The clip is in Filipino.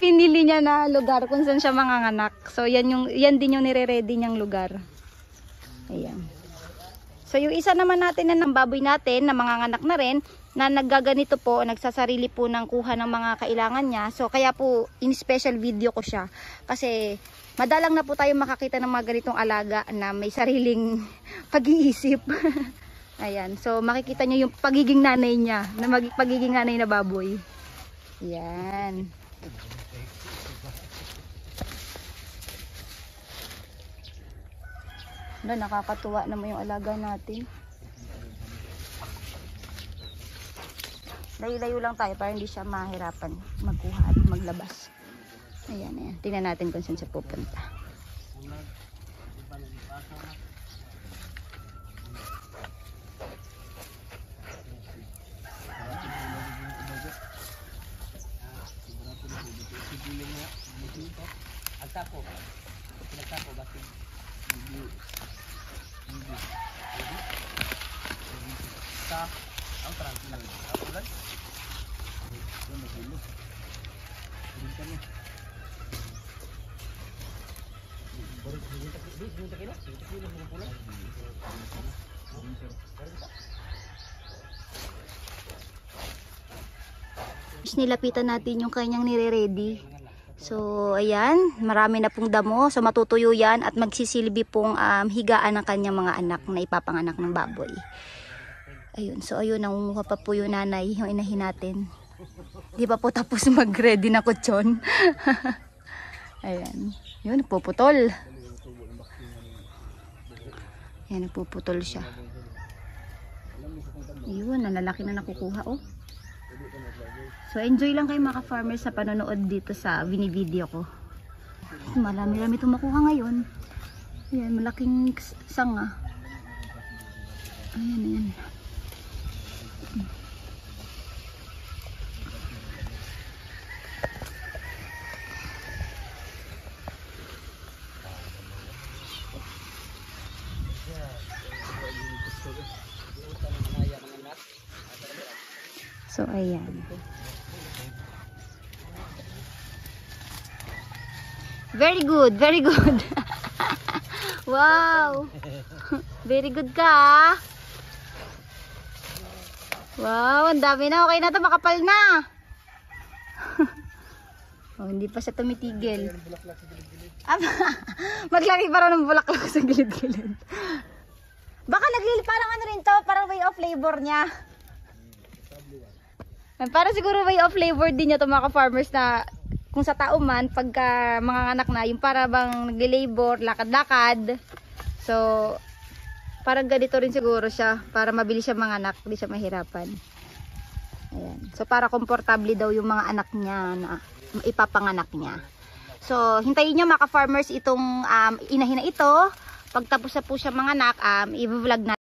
pinili niya na lugar kung saan siya manganganak. So yan din yung nire-ready niyang lugar. Ayan. So yung isa naman natin na ng baboy natin na manganganak na rin, na naggaganito po, nagsasarili po ng kuha ng mga kailangan niya. So kaya po in special video ko siya. Kasi madalang na po tayo makakita ng mga ganitong alaga na may sariling pag-iisip. Ayan. So makikita niyo yung pagiging nanay niya, na pagiging nanay na baboy. Ayan. No, nakakatuwa naman yung alaga natin. Layo-layo lang tayo para hindi siya mahirapan magkuha at maglabas. Ayan, ayan. Tingnan natin kung saan siya pupunta. Nilapitan natin yung kanyang nire-ready. So ayan, marami na pong damo. So matutuyo yan at magsisilbi pong higaan ng kanyang mga anak na ipapanganak ng baboy. Ayun, so ayun, nangunguha pa po yung nanay, yung inahin natin. Di pa po tapos mag-ready na kutsyon. Ayan, yun, nagpuputol. Ayan, nagpuputol siya. Ayun, nalalaki na nakukuha, oh. So enjoy lang kayo mga farmers sa panonood dito sa video ko. Marami-rami itong makuha ngayon. Ayan, malaking sanga. Ayan, ayan. So ayan. Very good, very good. Wow. Very good ka. Wow, ang dami na. Okay na 'to, makapal na. Oh, hindi pa siya tumitigil. Maglagay para ng bulaklak sa gilid-gilid. Baka parang ano rin 'to, parang way of flavor niya. Para siguro way of flavor din niya 'to mga farmers, na kung sa tao man, pagka mga anak na, yung para bang nagle-labor, lakad-lakad. So, parang ganito rin siguro siya, para mabilis siya mga anak, hindi siya mahirapan. Ayan. So, para komportable daw yung mga anak niya na ipapanganak niya. So, hintayin nyo mga farmers itong inahin na ito. Pagtapos na po siya mga anak, i-vlog na.